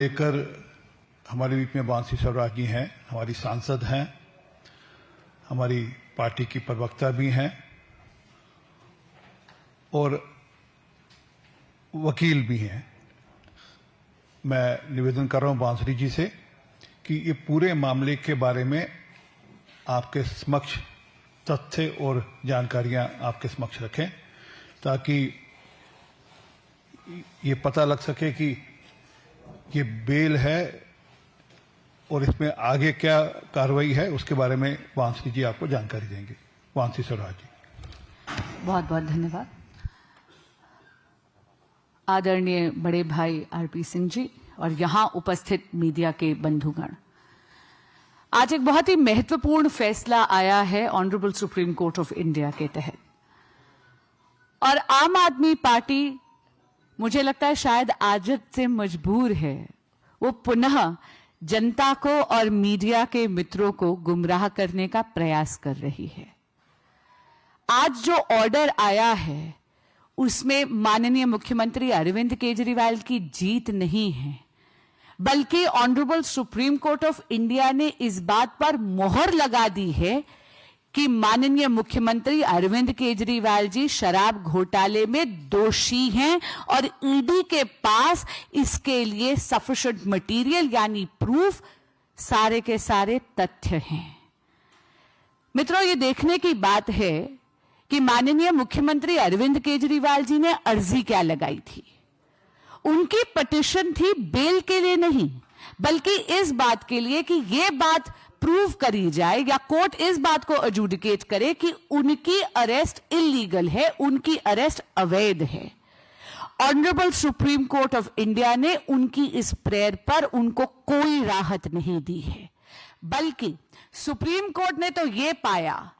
लेकर हमारे बीच में बांसी स्वराज जी हैं, हमारी सांसद हैं, हमारी पार्टी की प्रवक्ता भी हैं और वकील भी हैं। मैं निवेदन कर रहा हूं बांसुरी जी से कि ये पूरे मामले के बारे में आपके समक्ष तथ्य और जानकारियां आपके समक्ष रखें ताकि ये पता लग सके कि ये बेल है और इसमें आगे क्या कार्रवाई है, उसके बारे में बांसुरी जी आपको जानकारी देंगे। बांसी स्वराज जी। बहुत बहुत धन्यवाद। आदरणीय बड़े भाई आरपी सिंह जी और यहां उपस्थित मीडिया के बंधुगण, आज एक बहुत ही महत्वपूर्ण फैसला आया है honourable supreme court of India के तहत, और आम आदमी पार्टी मुझे लगता है शायद आदत से मजबूर है, वो पुनः जनता को और मीडिया के मित्रों को गुमराह करने का प्रयास कर रही है। आज जो ऑर्डर आया है उसमें माननीय मुख्यमंत्री अरविंद केजरीवाल की जीत नहीं है, बल्कि honourable supreme court of India ने इस बात पर मोहर लगा दी है कि माननीय मुख्यमंत्री अरविंद केजरीवाल जी शराब घोटाले में दोषी हैं और ईडी के पास इसके लिए सफिशिएंट मटेरियल यानी प्रूफ, सारे के सारे तथ्य हैं। मित्रों, ये देखने की बात है कि माननीय मुख्यमंत्री अरविंद केजरीवाल जी ने अर्जी क्या लगाई थी। उनकी पिटीशन थी बेल के लिए नहीं, बल्कि इस बात के लिए कि यह बात प्रूव करी जाए या कोर्ट इस बात को एडजुडिकेट करे कि उनकी अरेस्ट इलीगल है, उनकी अरेस्ट अवैध है। Honourable supreme court of India ने उनकी इस प्रेयर पर उनको कोई राहत नहीं दी है, बल्कि सुप्रीम कोर्ट ने तो यह पाया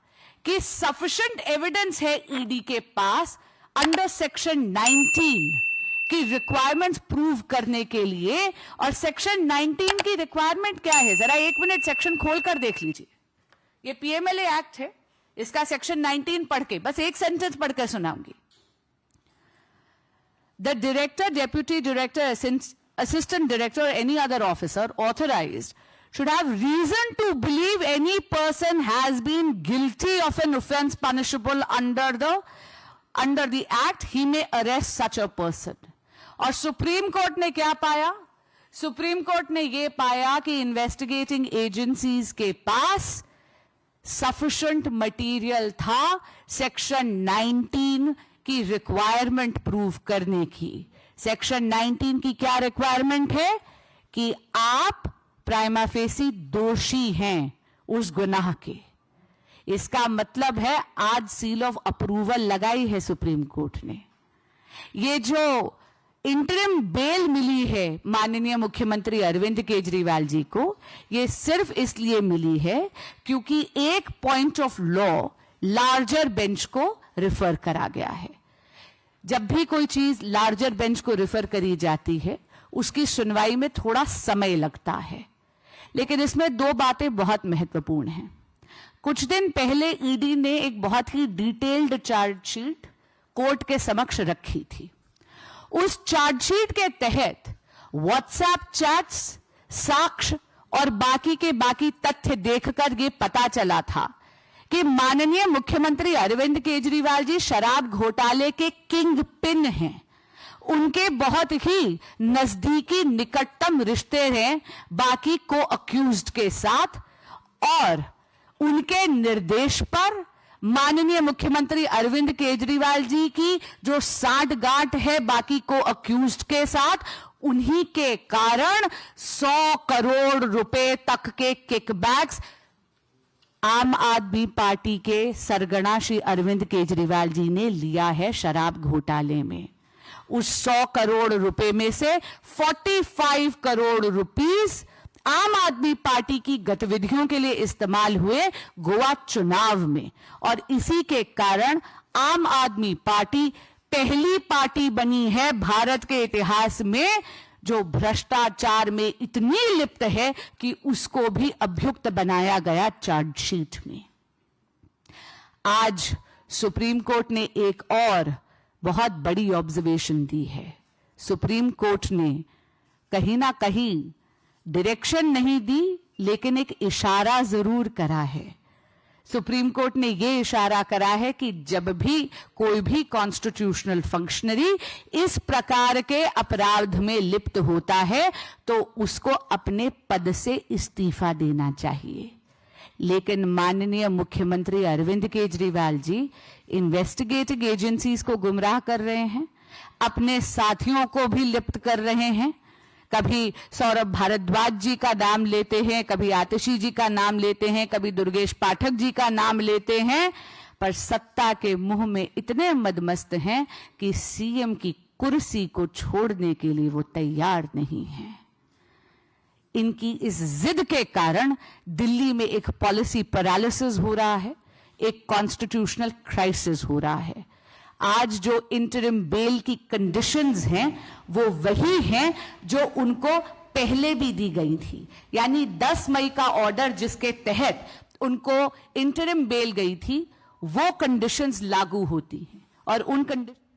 कि सफिशिएंट एविडेंस है ईडी के पास अंडर सेक्शन 19 की रिक्वायरमेंट्स प्रूव करने के लिए। और सेक्शन 19 की रिक्वायरमेंट क्या है, जरा एक मिनट सेक्शन खोलकर देख लीजिए। ये पीएमएलए एक्ट है, इसका सेक्शन 19 पढ़ के बस एक सेंटेंस पढ़कर सुनाऊंगी। The director, deputy director, assistant director or any other officer authorized should have reason to believe any person has been guilty of an offense punishable under the act, he may arrest such a person. और supreme court ने क्या पाया? Supreme court ने यह पाया कि investigating agencies के पास sufficient material था सेक्शन 19 की रिक्वायरमेंट प्रूव करने की। सेक्शन 19 की क्या रिक्वायरमेंट है कि आप प्राइमा फेसी दोषी हैं उस गुनाह के। इसका मतलब है आज सील ऑफ अप्रूवल लगाई है सुप्रीम कोर्ट ने। ये जो इंटरिम बेल मिली है माननीय मुख्यमंत्री अरविंद केजरीवाल जी को, ये सिर्फ इसलिए मिली है क्योंकि एक point of law larger bench को रिफर करा गया है। जब भी कोई चीज लार्जर बेंच को रिफर करी जाती है उसकी सुनवाई में थोड़ा समय लगता है, लेकिन इसमें दो बातें बहुत महत्वपूर्ण हैं। कुछ दिन पहले ईडी ने एक बहुत ही डिटेल्ड चार्जशीट कोर्ट के समक्ष रखी थी। उस चार्जशीट के तहत व्हाट्सएप चैट्स, साक्ष्य और बाकी के बाकी तथ्य देखकर यह पता चला था कि माननीय मुख्यमंत्री अरविंद केजरीवाल जी शराब घोटाले के किंग पिन हैं। उनके बहुत ही नजदीकी निकटतम रिश्ते हैं बाकी को अक्यूज्ड के साथ, और उनके निर्देश पर माननीय मुख्यमंत्री अरविंद केजरीवाल जी की जो साठगांठ है बाकी को अक्यूज्ड के साथ, उन्हीं के कारण 100 करोड़ रुपए तक के किकबैक्स आम आदमी पार्टी के सरगना श्री अरविंद केजरीवाल जी ने लिया है शराब घोटाले में। उस 100 करोड़ रुपए में से 45 करोड़ रुपीस आम आदमी पार्टी की गतिविधियों के लिए इस्तेमाल हुए गोवा चुनाव में, और इसी के कारण आम आदमी पार्टी पहली पार्टी बनी है भारत के इतिहास में जो भ्रष्टाचार में इतनी लिप्त है कि उसको भी अभियुक्त बनाया गया चार्जशीट में। आज सुप्रीम कोर्ट ने एक और बहुत बड़ी ऑब्जर्वेशन दी है। सुप्रीम कोर्ट ने कहीं ना कहीं डायरेक्शन नहीं दी, लेकिन एक इशारा जरूर करा है। सुप्रीम कोर्ट ने यह इशारा करा है कि जब भी कोई भी कॉन्स्टिट्यूशनल फंक्शनरी इस प्रकार के अपराध में लिप्त होता है तो उसको अपने पद से इस्तीफा देना चाहिए। लेकिन माननीय मुख्यमंत्री अरविंद केजरीवाल जी इन्वेस्टिगेटिव एजेंसीज को गुमराह कर रहे हैं, अपने साथियों को भी लिप्त कर रहे हैं। कभी सौरभ भारद्वाज जी का नाम लेते हैं, कभी आतिशी जी का नाम लेते हैं, कभी दुर्गेश पाठक जी का नाम लेते हैं, पर सत्ता के मुंह में इतने मदमस्त हैं कि सीएम की कुर्सी को छोड़ने के लिए वो तैयार नहीं हैं। इनकी इस जिद के कारण दिल्ली में एक पॉलिसी पैरालिसिस हो रहा है, एक कॉन्स्टिट्यूशनल क्राइसिस हो रहा है। आज जो इंटरिम बेल की कंडीशंस हैं वो वही हैं जो उनको पहले भी दी गई थी, यानी 10 मई का ऑर्डर जिसके तहत उनको इंटरिम बेल गई थी वो कंडीशंस लागू होती हैं और उन कंडीशन